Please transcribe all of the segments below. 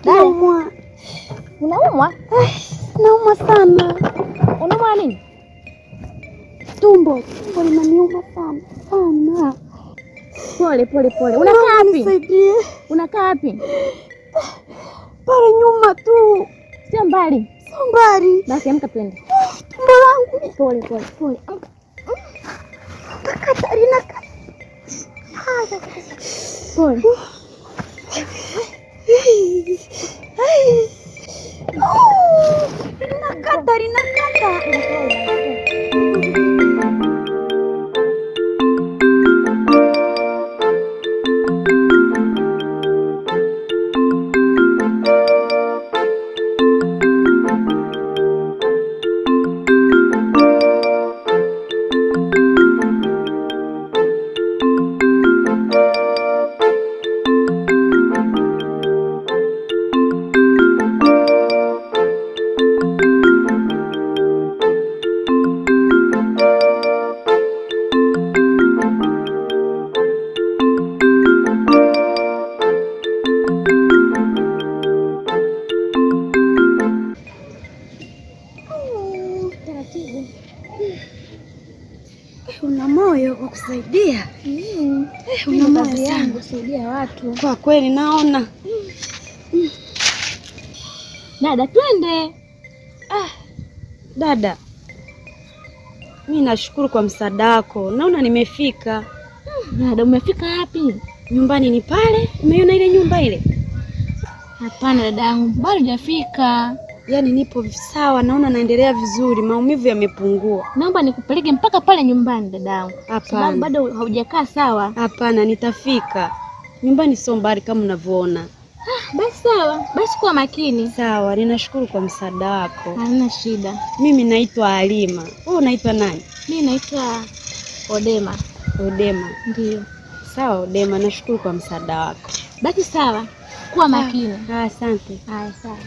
Naumwa. Unaumwa? Naumwa sana. Unaumwa nini? Tumbo linaniuma sana. Pole. Unakaa wapi? Nisaidie. Unakaa wapi? Pale nyuma tu. Sio mbali. Basi amka twende. Tumbo langu. Pole. Amka. Katarina. Pole. Katarina. Una moyo wa kusaidia. Una moyo sana kusaidia watu. Kwa kweli naona. Dada twende. Dada. Mimi nashukuru kwa msaada wako. Naona nimefika. Dada umefika wapi? Nyumbani ni pale. Umeiona ile nyumba ile? Hapana dadangu, bado hujafika. Yaani nipo sawa, naona naendelea vizuri, maumivu yamepungua. Naomba nikupeleke mpaka pale nyumbani dadangu. Hapana. Bado haujakaa sawa. Hapana, nitafika. Nyumbani sio mbali kama unavyoona. Basi sawa. Basi kuwa makini. Sawa, ninashukuru kwa msaada wako. Hamna shida. Mimi naitwa Halima. Wewe unaitwa nani? Mimi naitwa Odema. Odema. Ndio. Sawa Odema, nashukuru kwa msaada wako. Basi sawa. Kuwa makini. Asante. Haya sawa.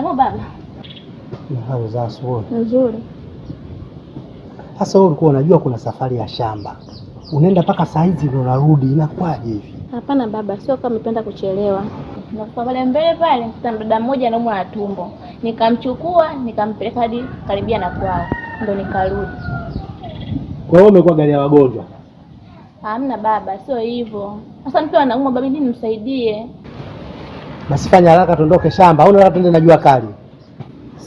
Baba. Habari za asubuhi. Nzuri. Sasa wewe ulikuwa unajua kuna safari ya shamba. Unaenda mpaka saa hizi ndio unarudi, inakuwaje hivi? Hapana baba, sio kama nimependa kuchelewa. Nakupa pale mbele pale, mdada mmoja anaumwa na tumbo. Nikamchukua, nikampeleka hadi karibia na kwao. Ndio nikarudi. Kwa hiyo umekuwa gari ya wagonjwa? Hamna baba, sio hivyo. Sasa mtu anaumwa baba, nini nimsaidie? Basi fanya haraka tuondoke shamba, au unataka tuende na jua kali?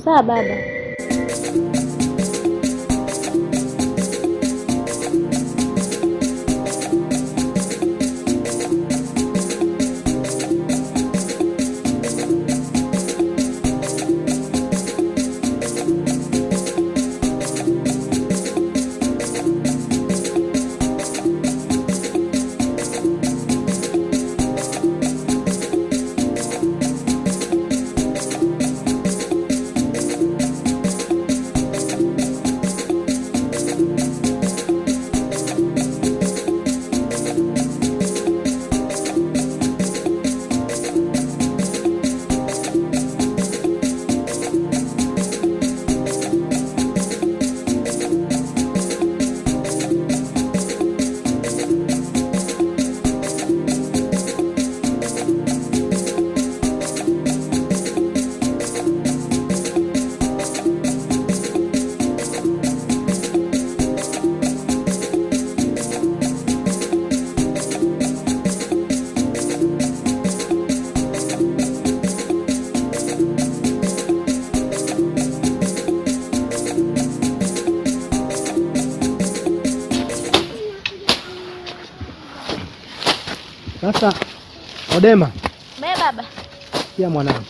Sawa baba. Sasa Odema. Baba. Pia mwanangu.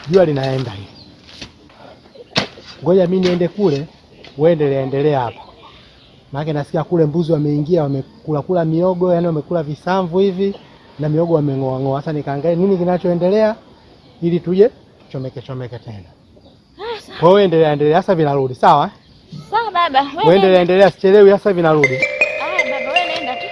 Jua linaenda hii. Ngoja mimi niende kule, uendelee endelea hapa. Maana nasikia kule mbuzi wameingia, wamekula miogo, yani wamekula visamvu hivi na miogo wameng'oa ng'oa. Sasa nikaangalia nini kinachoendelea ili tuje chomeke tena. Kwa hiyo endelea sasa vinarudi, sawa? Sawa baba. Wewe endelea sichelewi sasa vinarudi. Baba wewe nenda tu.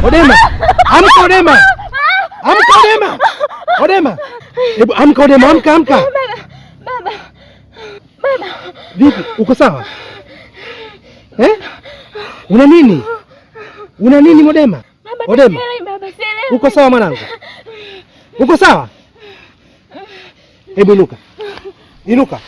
Odema! Amka Odema! Amka Odema! Odema! Hebu amka Odema, amka. Baba. Vipi? Uko sawa? Una nini? Odema? Odema. Uko sawa mwanangu? Uko sawa? Hebu inuka. Inuka.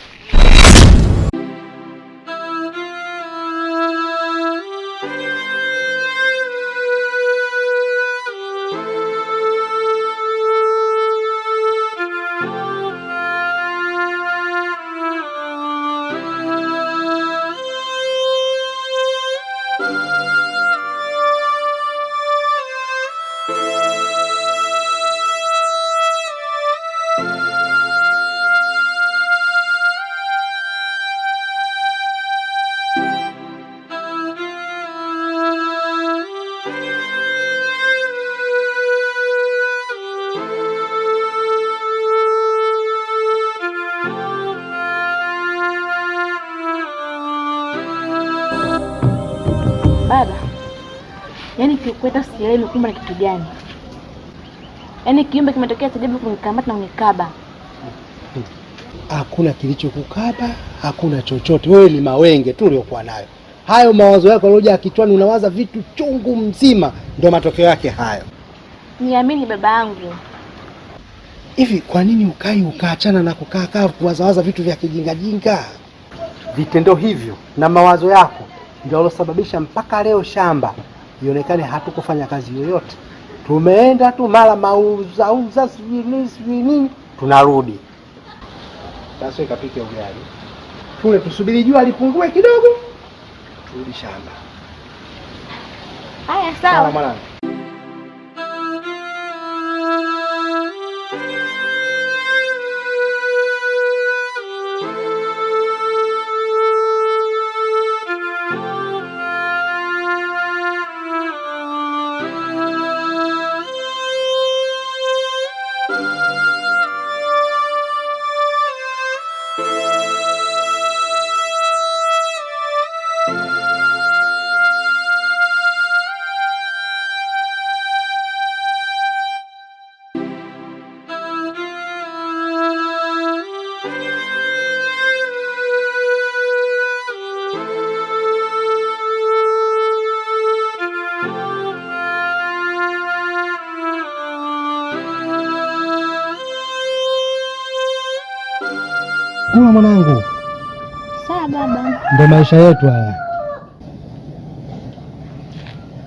Baba, yaani kiukweta sielewi nikumba na kitu gani. Yaani kiumbe kimetokea sababu kunikamata na unikaba. Hakuna kilichokukaba, hakuna chochote. Wewe ni mawenge tu uliokuwa nayo. Hayo mawazo yako yaloja kichwani, unawaza vitu chungu mzima, ndio matokeo yake hayo. Niamini baba yangu. Hivi kwa nini ukaachana na kukaa kuwazawaza vitu vya kijinga? Vitendo hivyo na mawazo yako ndio alosababisha mpaka leo shamba ionekane hatukufanya kazi yoyote. Tumeenda tu mara mauza nini tunarudi. Sasa ikapike ugali. Tule tusubiri jua lipungue kidogo. Turudi shamba. Haya sawa. Mwanangu. Kula mwanangu. Sawa baba. Ndio maisha yetu haya.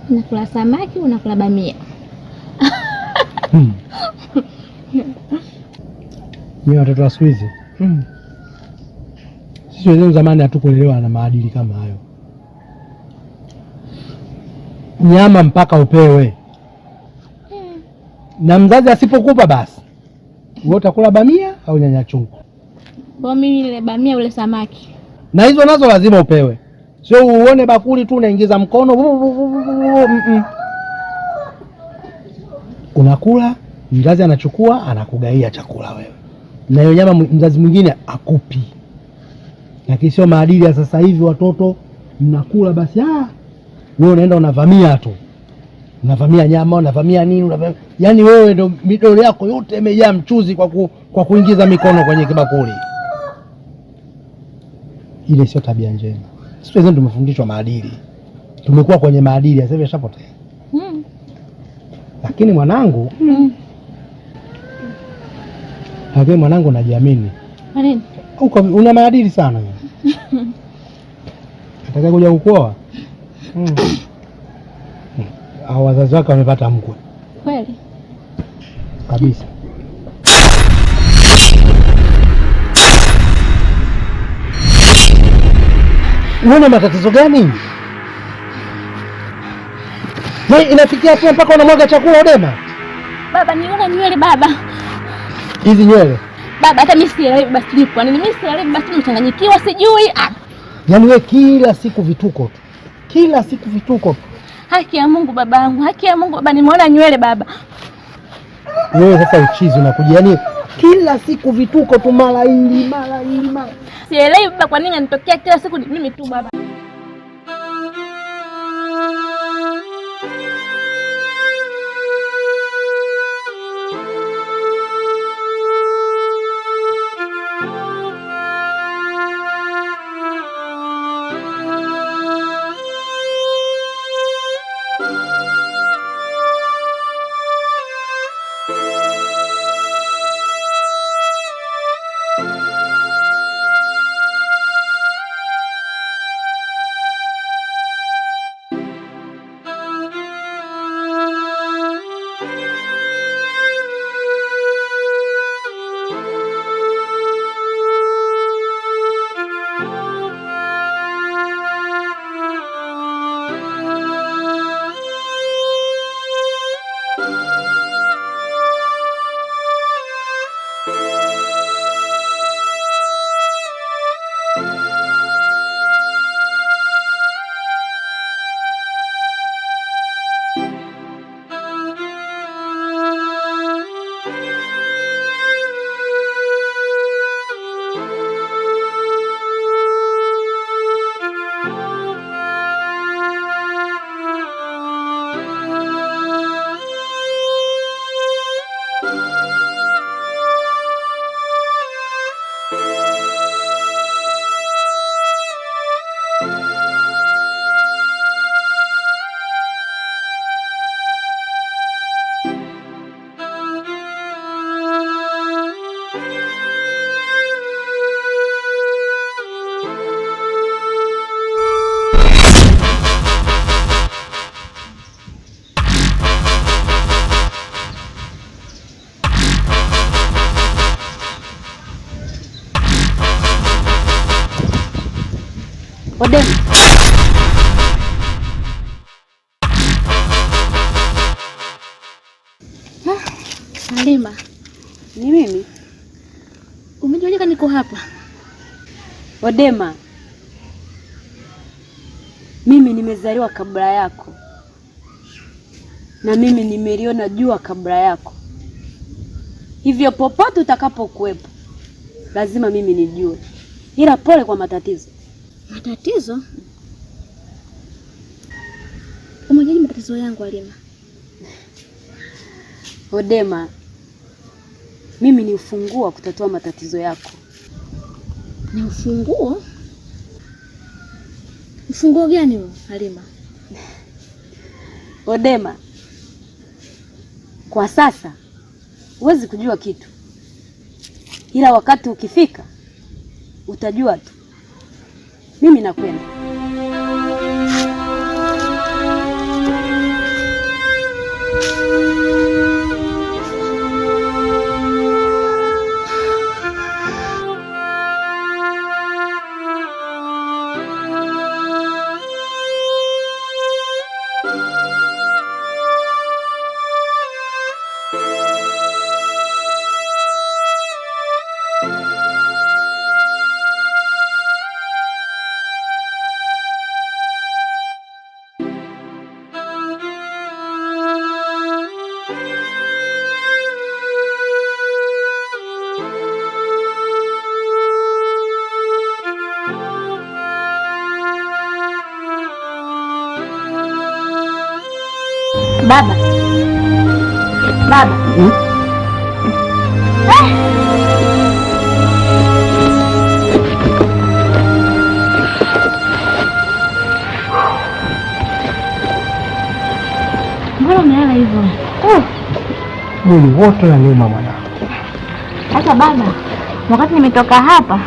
Nakula samaki, unakula bamia. Ni watoto wa siku hizi. Sisi wenyewe zamani hatukulelewa na maadili kama hayo. Nyama mpaka upewe. Na mzazi asipokupa basi wewe utakula bamia au nyanya chungu. Kwa mimi ile bamia ule samaki. Na hizo nazo lazima upewe. Sio uone bakuli tu unaingiza mkono. Unakula, mzazi anachukua, anakugaia chakula wewe. Na hiyo nyama mzazi mwingine akupi. Lakini sio maadili ya sasa hivi, watoto mnakula basi wewe unaenda unavamia tu. Unavamia nyama, unavamia nini, unavamia. Yaani wewe ndio midole yako yote imejaa mchuzi kwa kuingiza mikono kwenye kibakuli. Ile sio tabia njema. Sisi wenyewe tumefundishwa maadili. Tumekuwa kwenye maadili, sasa hivi yashapotea. Lakini mwanangu, lakini mwanangu najiamini. Kwa nini? Uko una maadili sana. Nataka kuja kukuoa. Au wazazi wako wamepata mkwe. Kweli? Kabisa. Unaona matatizo gani? Wewe inafikia hapo mpaka unamwaga chakula Odema? Baba, niona nywele baba. Hizi nywele? Baba, hata mimi sielewi basi ni kwa nini mimi sielewi basi nimechanganyikiwa sijui. Yaani wewe kila siku vituko tu. Kila siku vituko tu. Haki ya Mungu babangu, haki ya Mungu baba, nimeona nywele baba. Wewe sasa uchizi unakuja, yaani kila siku vituko tu, mara hili. Sielewi baba kwa nini anitokea kila siku ni mimi tu baba. Odema. Halima. Ni mimi? Umejuaje niko hapa? Odema, mimi nimezaliwa kabla yako. Na mimi nimeliona jua kabla yako. Hivyo popote utakapokuwepo, lazima mimi nijue. Ila pole kwa matatizo. Matatizo? Umejuaje matatizo yangu Halima? Odema, mimi ni ufunguo wa kutatua matatizo yako. Ni ufunguo? Ufunguo gani huo Halima? Odema, kwa sasa huwezi kujua kitu, ila wakati ukifika utajua tu. Mimi nakwenda. Baba. Baba. Mbona umelala hivyo? Mwili wote unaniuma mwanangu. Hata baba, wakati nimetoka hapa,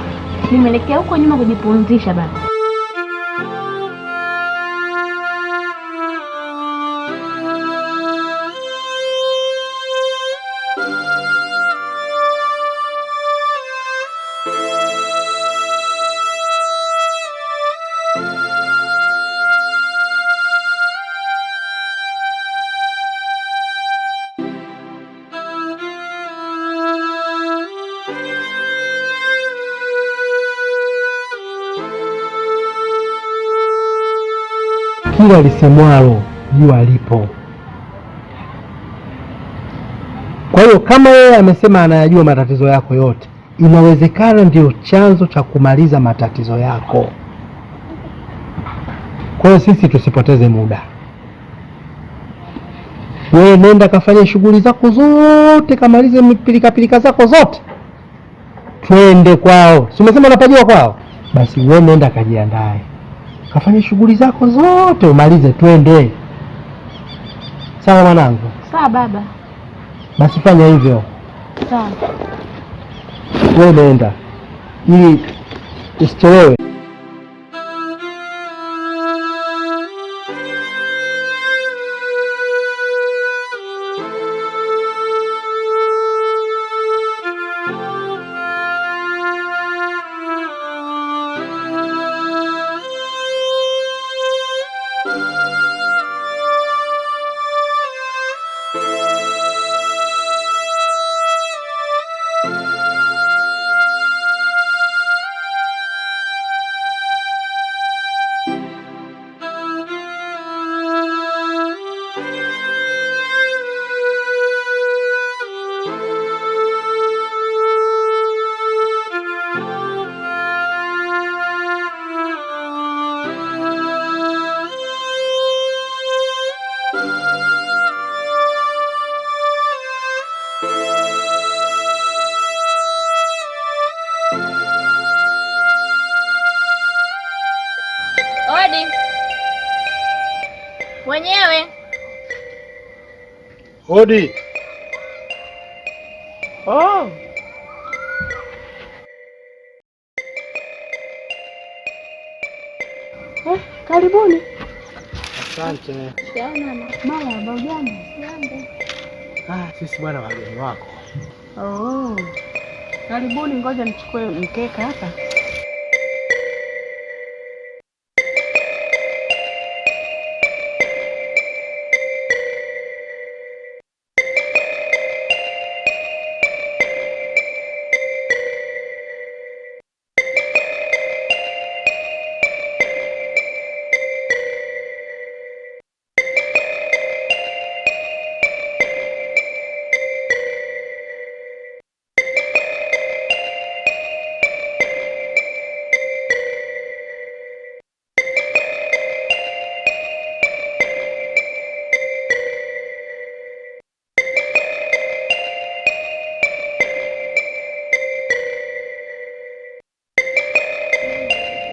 nimeelekea huko nyuma kujipumzisha baba. Kila lisemwalo jua lipo. Kwa hiyo kama yeye amesema anayajua matatizo yako yote, inawezekana ndio chanzo cha kumaliza matatizo yako. Kwa hiyo sisi tusipoteze muda. Wewe nenda kafanye shughuli zako zote, kamalize pilika zako zote. Twende kwao. Si umesema unapajua kwao? Basi wewe nenda kajiandae. Kafanye shughuli zako zote umalize, twende. Sawa mwanangu? Sawa baba. Basi fanya hivyo. Sawa. Wewe nenda ili usichelewe. Odi. Mwenyewe. Odi. Oh. Karibuni. Asante. Mara baujambo. Sisi bwana wageni wako. Oh. Karibuni, ngoja nichukue mkeka hapa.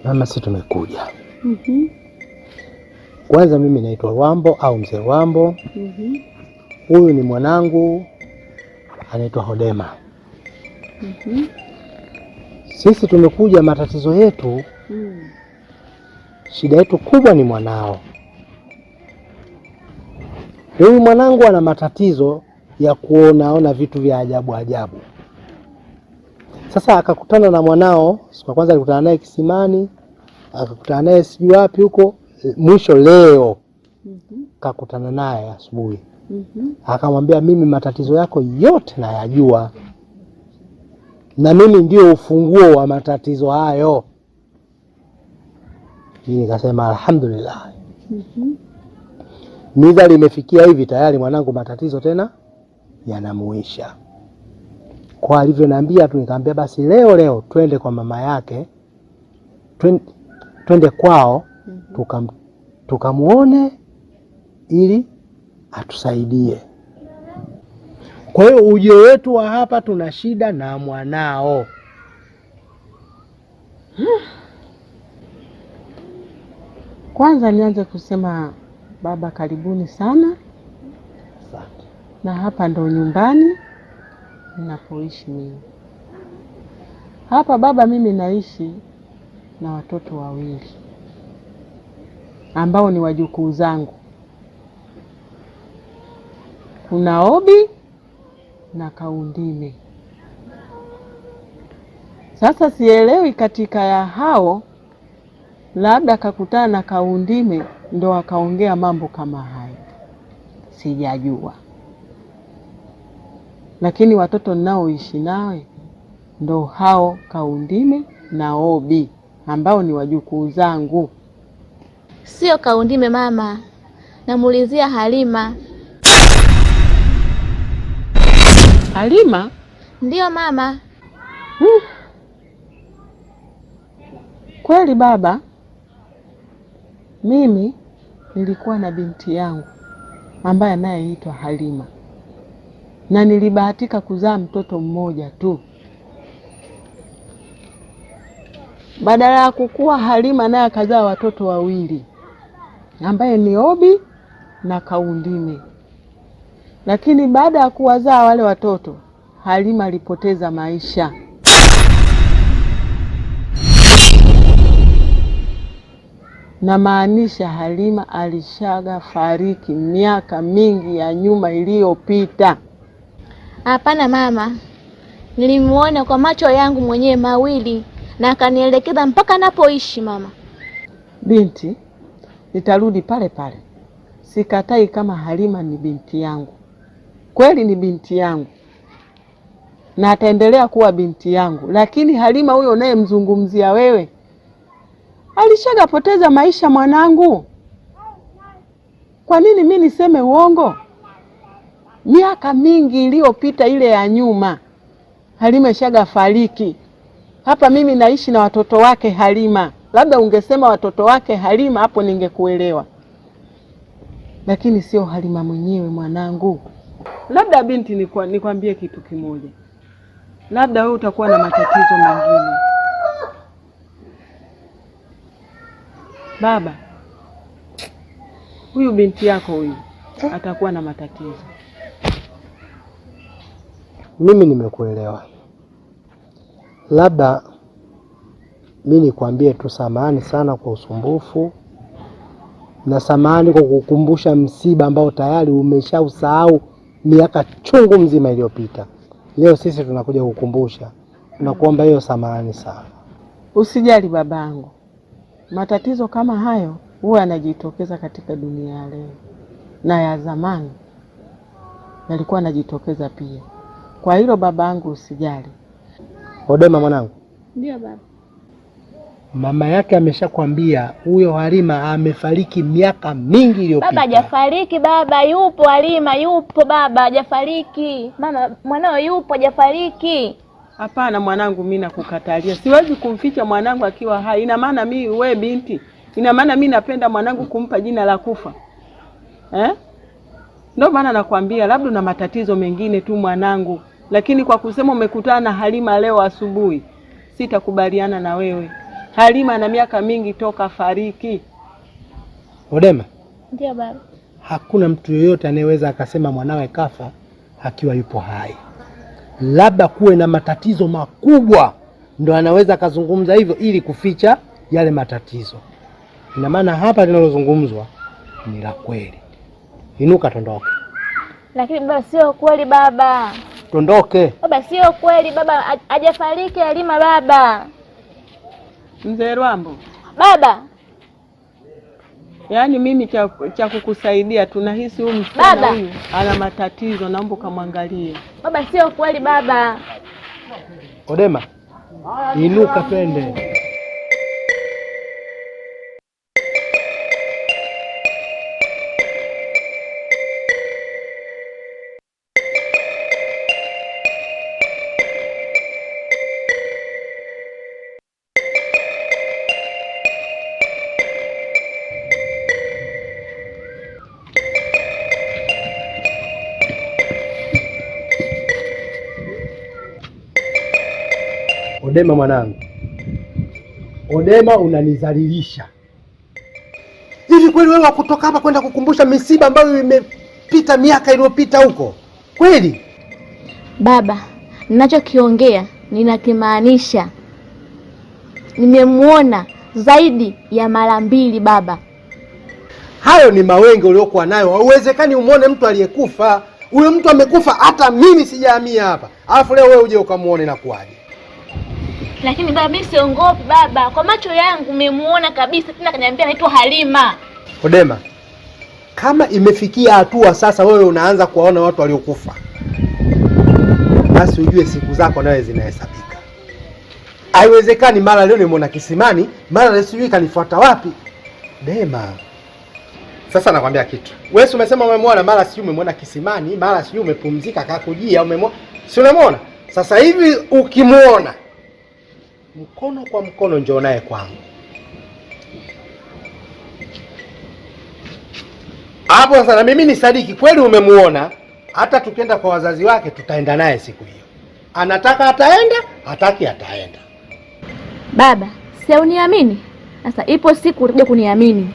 Mama, si tumekuja. Kwanza mimi naitwa Rwambo au mzee Rwambo. Huyu ni mwanangu anaitwa Hodema. Sisi tumekuja, matatizo yetu, shida yetu kubwa ni mwanao. Huyu mwanangu ana matatizo ya kuona vitu vya ajabu ajabu. Sasa akakutana na mwanao, siku ya kwanza alikutana naye kisimani, akakutana naye sijui wapi huko, mwisho leo kakutana naye asubuhi. Akamwambia, mimi matatizo yako yote nayajua, na mimi ndio ufunguo wa matatizo hayo. Mimi nikasema alhamdulillah. Miza limefikia hivi tayari mwanangu matatizo tena yanamuisha. Kwa alivyoniambia tu nikamwambia basi leo twende kwa mama yake. Twende kwao tukamuone ili atusaidie. Kwa hiyo ujio wetu wa hapa, tuna shida na mwanao. Kwanza nianze kusema baba, karibuni sana. Asante. Na hapa ndo nyumbani ninapoishi mimi. Hapa baba, mimi naishi na watoto wawili ambao ni wajukuu zangu. Kuna Obi na Kaundime. Sasa sielewi katika ya hao, labda kakutana na Kaundime ndo akaongea mambo kama hayo, sijajua. Lakini watoto ninaoishi nawe ndo hao Kaundime na Obi ambao ni wajukuu zangu. Sio Kaundime mama, namuulizia Halima. Halima? Ndiyo mama. Kweli baba, mimi nilikuwa na binti yangu ambaye anayeitwa Halima, na nilibahatika kuzaa mtoto mmoja tu. Badala ya kukua, Halima naye akazaa watoto wawili ambaye ni Obi na Kaundime. Lakini baada ya kuwazaa wale watoto, Halima alipoteza maisha. Na maanisha Halima alishaga fariki miaka mingi ya nyuma iliyopita. Hapana mama, nilimuona kwa macho yangu mwenyewe mawili na akanielekeza mpaka napoishi mama. Binti, nitarudi pale pale. Sikatai kama Halima ni binti yangu. Kweli ni binti yangu na ataendelea kuwa binti yangu, lakini Halima huyo unayemzungumzia wewe alishagapoteza maisha mwanangu. Kwa nini mimi niseme uongo? Miaka mingi iliyopita ile ya nyuma, Halima ishagafariki. Hapa mimi naishi na watoto wake Halima. Labda ungesema watoto wake Halima, hapo ningekuelewa. Lakini sio Halima mwenyewe mwanangu. Labda binti, nikwambie kitu kimoja. Labda wewe utakuwa na matatizo mengine. Baba, huyu binti yako huyu atakuwa na matatizo. Mimi nimekuelewa. Labda mimi nikwambie tu samahani sana kwa usumbufu, na samahani kwa kukukumbusha msiba ambao tayari umeshausahau miaka chungu mzima iliyopita. Leo sisi tunakuja kukumbusha. Tunakuomba hiyo samahani sana. Usijali babangu. Matatizo kama hayo huwa yanajitokeza katika dunia ya leo, na ya zamani yalikuwa yanajitokeza pia. Kwa hilo babangu usijali. Odema mwanangu. Ndio baba. Mama yake ameshakwambia huyo Halima amefariki miaka mingi iliyopita. Baba hajafariki baba, yupo Halima, yupo baba, hajafariki. Mama, mwanao yupo, hajafariki. Hapana mwanangu, mimi nakukatalia. Siwezi kumficha mwanangu akiwa hai. Ina maana mimi, we binti, ina maana mimi napenda mwanangu kumpa jina la kufa. Ndio maana nakwambia labda una matatizo mengine tu mwanangu. Lakini kwa kusema umekutana na Halima leo asubuhi, sitakubaliana na wewe. Halima na miaka mingi toka fariki. Odema. Ndio baba. Hakuna mtu yoyote anayeweza akasema mwanawe kafa akiwa yupo hai. Labda kuwe na matatizo makubwa ndo anaweza akazungumza hivyo ili kuficha yale matatizo. Ina maana hapa linalozungumzwa ni la kweli. Inuka tondoke. Lakini baba, sio kweli baba. Tondoke. Baba, sio kweli baba, hajafariki Halima baba. Mzee Rwambo. Baba. Yaani mimi cha kukusaidia, tunahisi huyu msichana huyu ana matatizo, naomba kumwangalie. Baba, sio kweli baba. Odema. Inuka twende. Odema mwanangu, Odema unanizalilisha. Hivi kweli wewe kutoka hapa kwenda kukumbusha misiba ambayo imepita miaka iliyopita huko? Kweli? Baba, ninachokiongea ninakimaanisha. Nimemuona zaidi ya mara 2 baba. Hayo ni mawenge uliokuwa nayo. Hauwezekani umuone mtu aliyekufa. Huyo mtu amekufa, hata mimi sijahamia hapa. Alafu leo wewe uje ukamuone na kuaje? Lakini baba, mimi siongopi baba. Kwa macho yangu nimemuona kabisa, tena kaniambia anaitwa Halima. Odema, kama imefikia hatua sasa wewe unaanza kuwaona watu waliokufa, basi ujue siku zako nawe zinahesabika. Haiwezekani mara leo nimeona kisimani, mara leo sijui kanifuata wapi. Dema. Sasa nakwambia kitu. Wewe umesema umemwona, mara sijui umemwona kisimani, mara sijui umepumzika akakujia, umemwona. Si unamwona? Sasa hivi ukimuona, mkono kwa mkono njoo naye kwangu. Hapo sasa na mimi ni sadiki kweli umemuona, hata tukienda kwa wazazi wake tutaenda naye siku hiyo. Anataka ataenda, hataki ataenda. Baba, si uniamini? Sasa ipo siku utakuja kuniamini.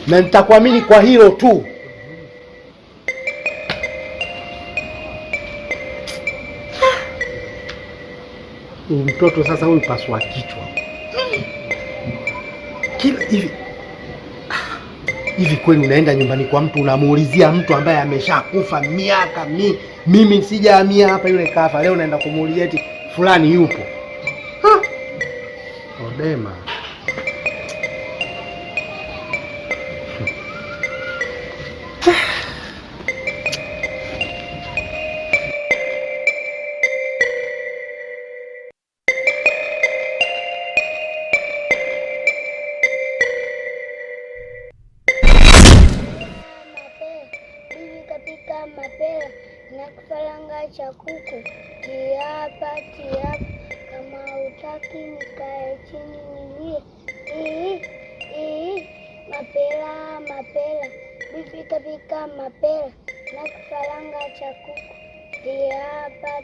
Na nitakuamini kwa hilo tu. Mtoto sasa huyu paswa kichwa. Kila hivi kweli unaenda nyumbani kwa mtu unamuulizia mtu ambaye ameshakufa miaka mimi sijahamia hapa, yule kafa, leo naenda kumuulizia eti fulani yupo. Odema. Mapera na kifaranga cha kuku, tiapa kama utaki nikae chini nilie. Mapera bibi kapika mapera na kifaranga cha kuku, tiapa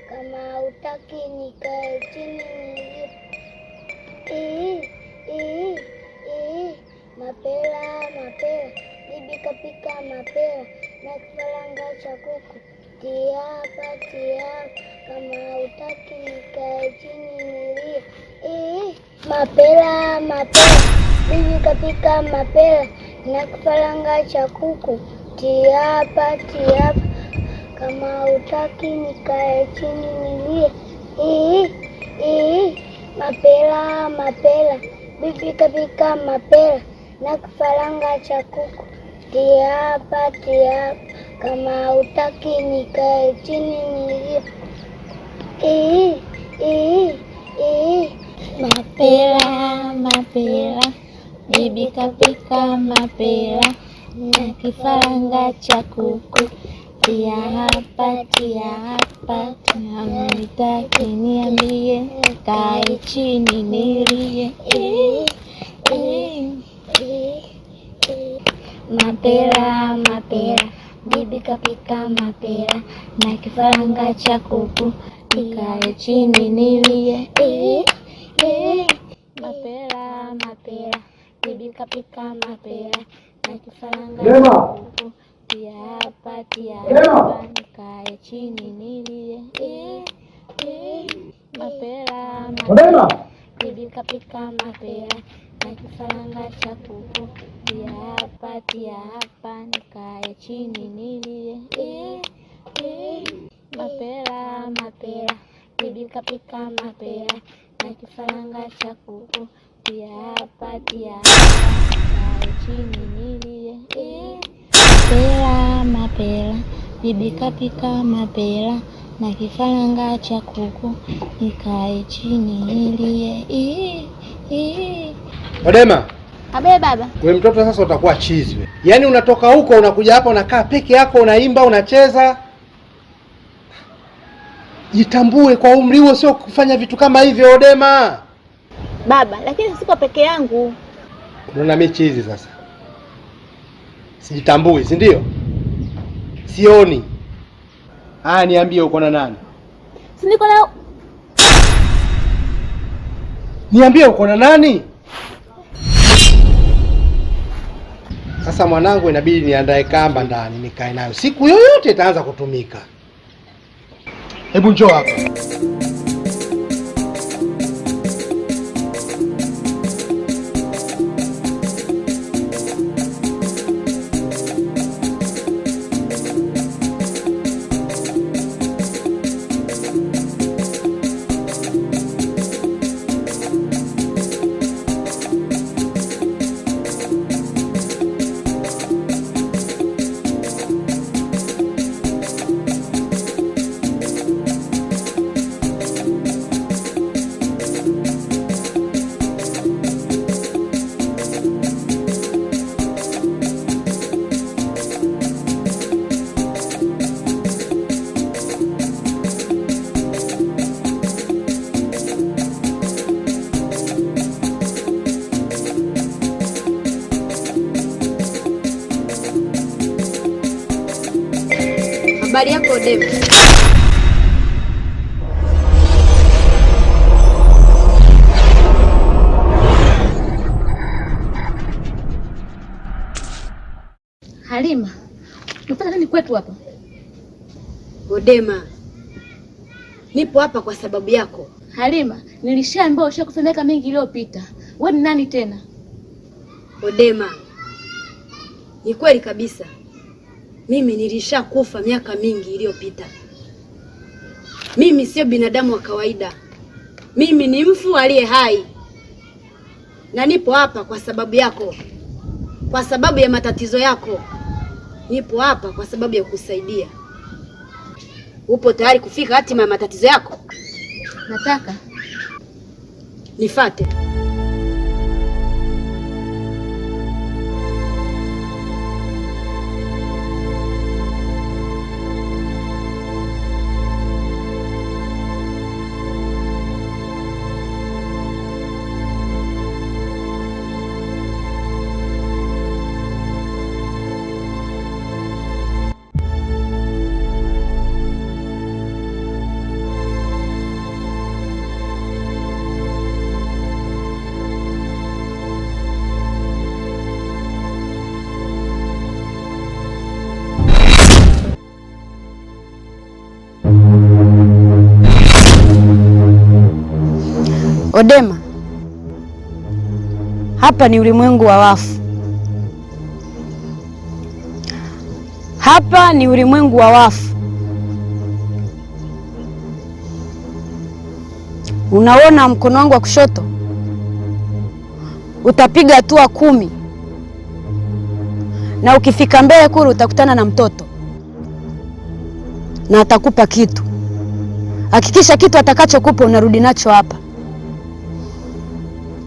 kama utaki nikae chini nilie. Mapera bibi kapika mapera na kifaranga cha kuku, tiapa kama utaki nikae chini nilie. Mapera bibi kapika mapera na kifaranga cha kuku, tiapa kama utaki nikae chini nilie. Mapera bibi kapika mapera na kifaranga cha kuku, tiapa kama utaki nikae chini nilie. Mapera bibi kapika mapera na kifaranga cha kuku, tiapa kama utaki niambie, kae chini nilie. Mapera bibi kapika mapera na kifaranga cha kuku, nikae chini nilie. Mapera bibi kapika mapera na kifaranga cha kuku, tiapa nikae chini nilie. Mapera bibi kapika mapera na kifaranga cha kuku, tiapa nikae chini nilie. Mapera bibi kapika mapera na kifaranga cha kuku, tiapa nikae chini nilie. Mapera bibi kapika mapera na kifaranga cha kuku, nikae chini nilie. Odema. Abe baba. Wewe mtoto sasa utakuwa chizi wewe. Yaani unatoka huko unakuja hapa unakaa peke yako, unaimba, unacheza. Jitambue kwa umri huo, sio kufanya vitu kama hivyo Odema. Baba, lakini siko peke yangu. Unaona mimi chizi sasa. Sijitambui, si ndio? Sioni. Niambie uko na nani? Si niko na Niambie uko na nani? Sasa mwanangu, inabidi niandae kamba ndani nikae nayo. Siku yoyote itaanza kutumika. Hebu njoo hapa. Habari yako Demu? Halima, unafanya nini kwetu hapa? Odema, nipo hapa kwa sababu yako. Halima, nilishaambiwa ushakufa miaka mingi iliyopita. Wewe ni nani tena? Odema, ni kweli kabisa. Mimi nilishakufa miaka mingi iliyopita. Mimi sio binadamu wa kawaida. Mimi ni mfu aliye hai. Na nipo hapa kwa sababu yako. Kwa sababu ya matatizo yako. Nipo hapa kwa sababu ya kukusaidia. Upo tayari kufika hatima ya matatizo yako? Nataka nifuate. Odema, hapa ni ulimwengu wa wafu. Hapa ni ulimwengu wa wafu. Unaona mkono wangu wa kushoto? Utapiga hatua 10. Na ukifika mbele kule utakutana na mtoto. Na atakupa kitu. Hakikisha kitu atakachokupa unarudi nacho hapa.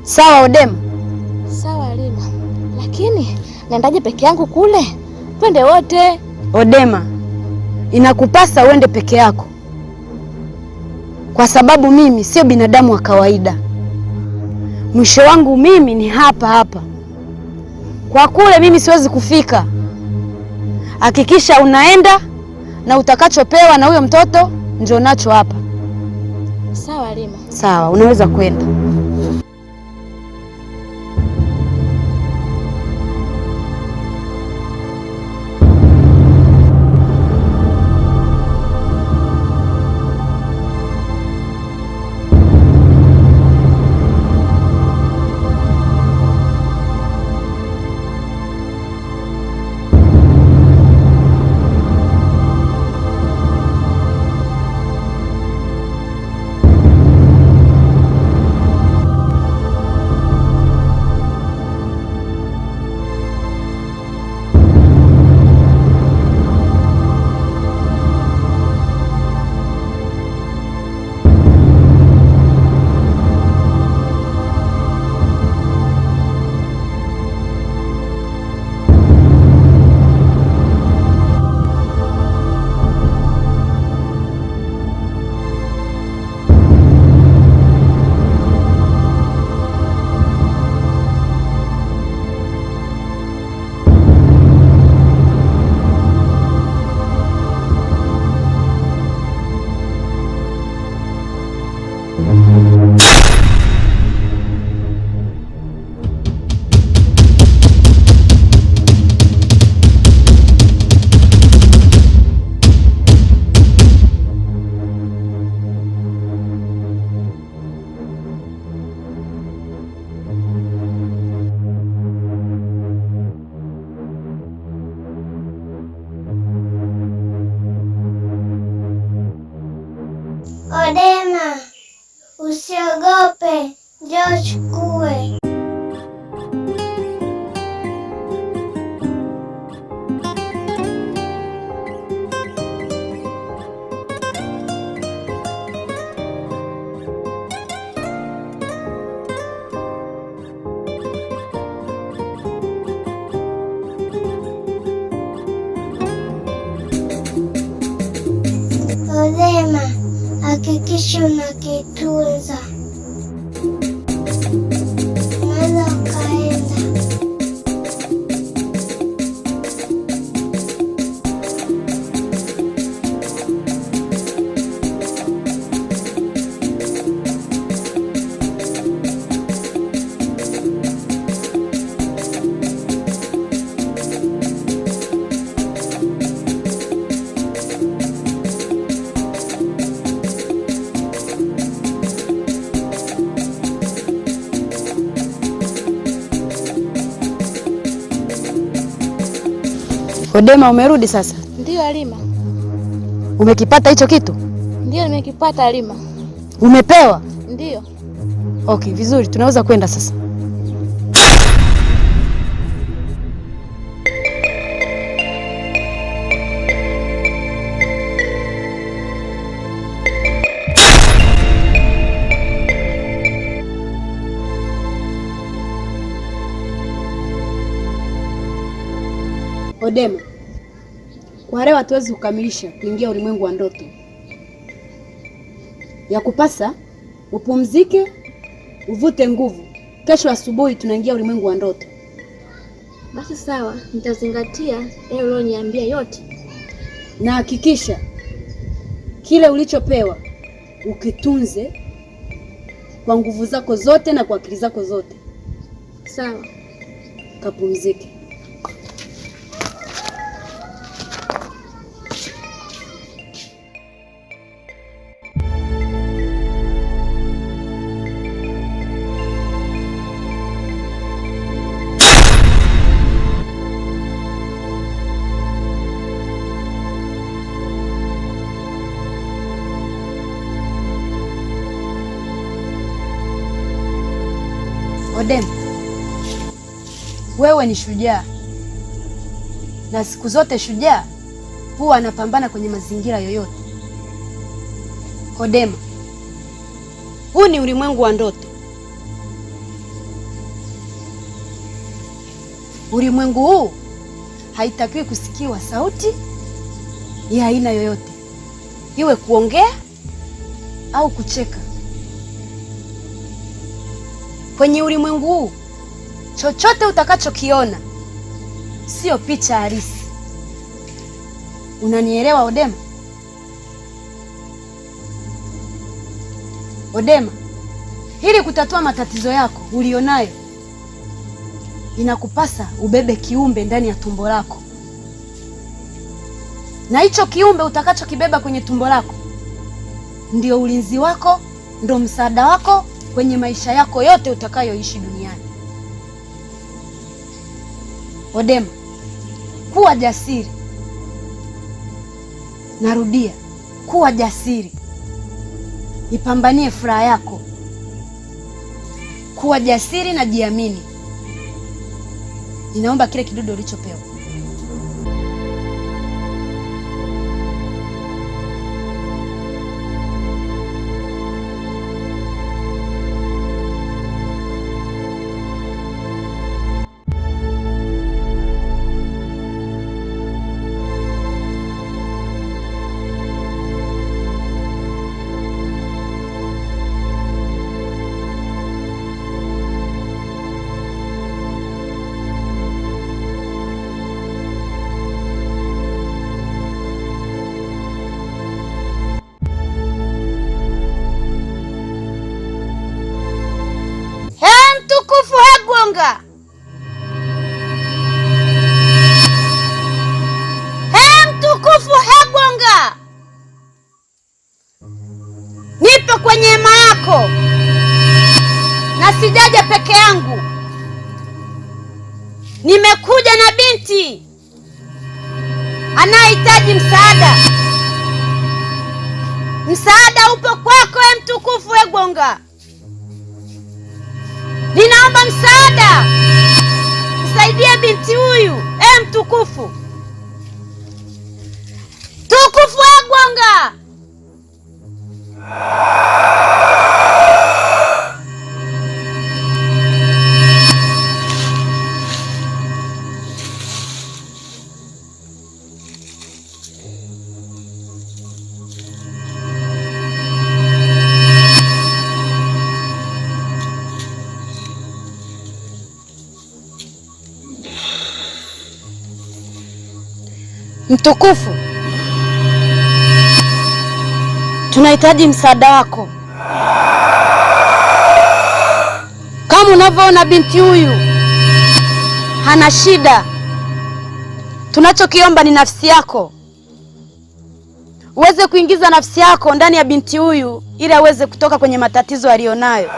Sawa Odema? sawa Halima. Lakini naendaje peke yangu kule? Twende wote. Odema, inakupasa uende peke yako. Kwa sababu mimi sio binadamu wa kawaida. Mwisho wangu mimi ni hapa hapa. Kwa kule mimi siwezi kufika. Hakikisha unaenda na utakachopewa na huyo mtoto njoo nacho hapa. Sawa Halima. Sawa, unaweza kwenda. Odema, usiogope, njoo chukue. Odema, hakikisha unakitunza. Unaweza ukaenda. Odema, umerudi sasa? Ndio Halima. Umekipata hicho kitu? Ndio nimekipata Halima. Umepewa? Ndio. Okay, vizuri, tunaweza kwenda sasa. Odema, kwa leo hatuwezi kukamilisha kuingia ulimwengu wa ndoto. Ya kupasa upumzike, uvute nguvu. Kesho asubuhi tunaingia ulimwengu wa ndoto. Basi sawa, nitazingatia yale ulioniambia yote. Na hakikisha kile ulichopewa ukitunze kwa nguvu zako zote na kwa akili zako zote. Sawa. Kapumzike. Odema, wewe ni shujaa, na siku zote shujaa huwa anapambana kwenye mazingira yoyote. Odema, huu ni ulimwengu wa ndoto. Ulimwengu huu haitakiwi kusikiwa sauti ya aina yoyote, iwe kuongea au kucheka. Kwenye ulimwengu huu chochote utakachokiona sio picha halisi. Unanielewa Odema? Odema, ili kutatua matatizo yako ulionayo, inakupasa ubebe kiumbe ndani ya tumbo lako, na hicho kiumbe utakachokibeba kwenye tumbo lako ndio ulinzi wako, ndio msaada wako kwenye maisha yako yote utakayoishi duniani. Odema, kuwa jasiri. Narudia, kuwa jasiri. Ipambanie furaha yako. Kuwa jasiri na jiamini. Ninaomba kile kidudu ulichopewa. yako, na sijaja peke yangu. Nimekuja na binti anayehitaji msaada. Msaada upo kwako, mtukufu Gonga. Ninaomba msaada, msaidie binti huyu, mtukufu. Tukufu Gonga. Mtukufu, tunahitaji msaada wako. Kama unavyoona binti huyu hana shida. Tunachokiomba ni nafsi yako, uweze kuingiza nafsi yako ndani ya binti huyu ili aweze kutoka kwenye matatizo aliyonayo.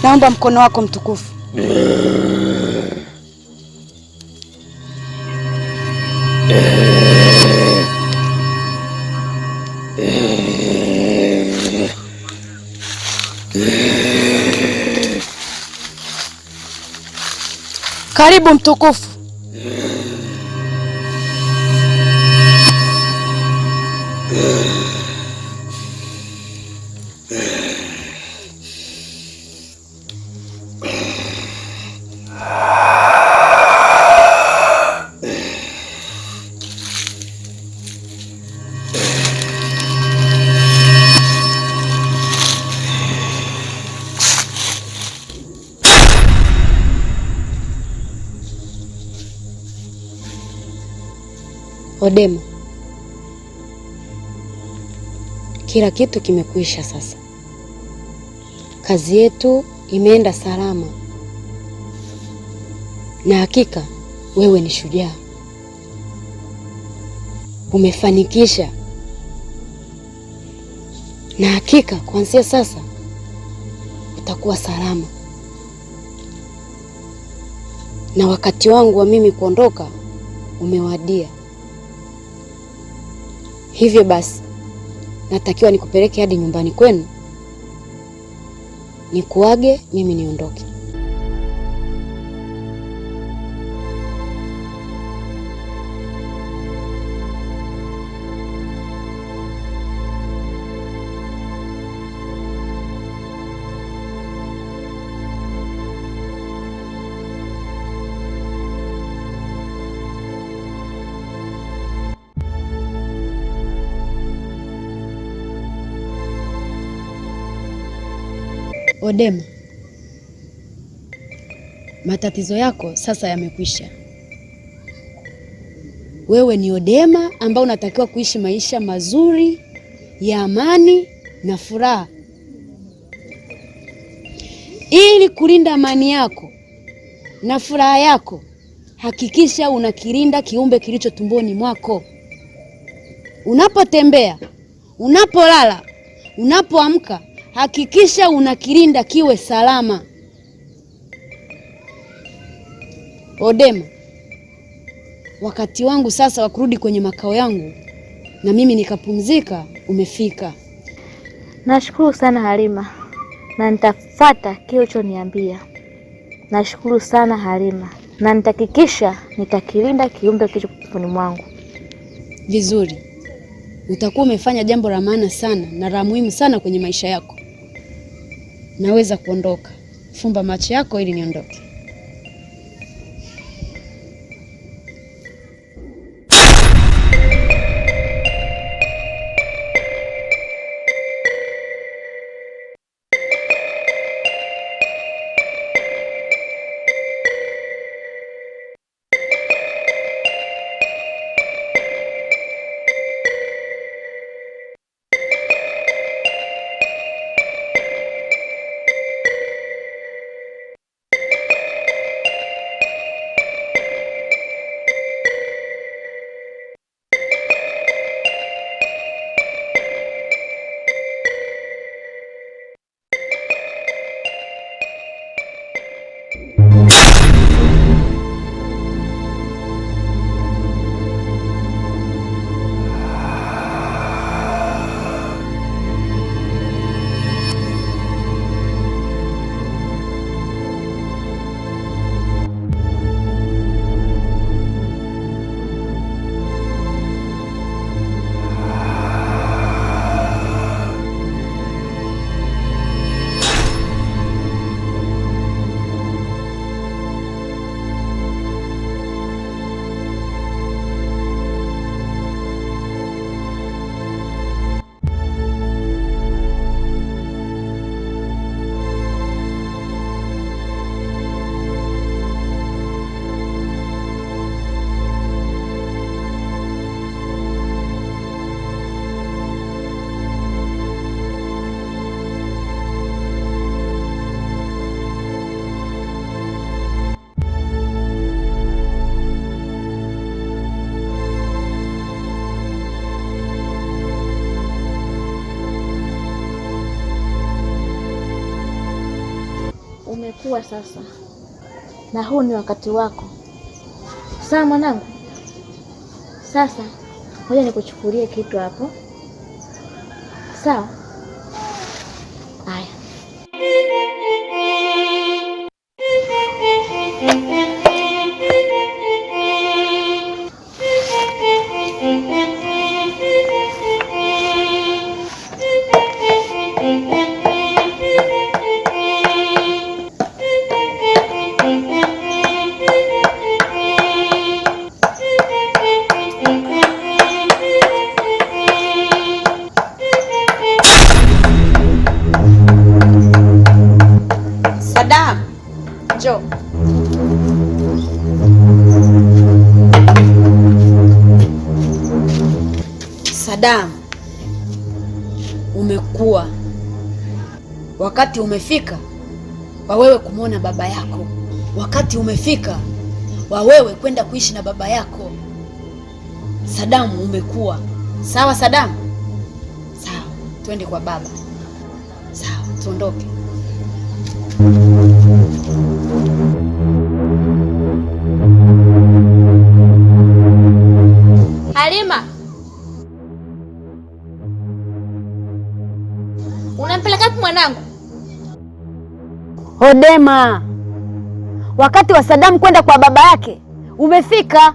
Naomba mkono wako mtukufu. Karibu mtukufu. Odema, kila kitu kimekwisha sasa. Kazi yetu imeenda salama, na hakika wewe ni shujaa. Umefanikisha, na hakika kuanzia sasa utakuwa salama, na wakati wangu wa mimi kuondoka umewadia. Hivyo basi natakiwa nikupeleke hadi nyumbani kwenu, nikuage mimi niondoke. Odema, matatizo yako sasa yamekwisha. Wewe ni Odema ambao unatakiwa kuishi maisha mazuri ya amani na furaha. Ili kulinda amani yako na furaha yako, hakikisha unakilinda kiumbe kilicho tumboni mwako. Unapotembea, unapolala, unapoamka, hakikisha unakilinda kiwe salama. Odema, wakati wangu sasa wa kurudi kwenye makao yangu na mimi nikapumzika umefika. Nashukuru sana Halima, na nitafuata kile ulichoniambia. Nashukuru sana Halima, na nitahakikisha nitakilinda kiumbe kilicho tumboni mwangu. Vizuri, utakuwa umefanya jambo la maana sana na la muhimu sana kwenye maisha yako. Naweza kuondoka. Fumba macho yako ili niondoke. umekuwa sasa, na huu ni wakati wako. Sawa mwanangu? Sasa ngoja nikuchukulie kitu hapo. Sawa? Haya. Sadam, njoo. Sadam, umekuwa. Wakati umefika wa wewe kumwona baba yako. Wakati umefika wa wewe kwenda kuishi na baba yako. Sadam, umekuwa. Sawa Sadam? Sawa, twende kwa baba. Sawa, tuondoke. Halima, unampeleka wapi mwanangu? Hodema, wakati wa Sadam kwenda kwa baba yake umefika.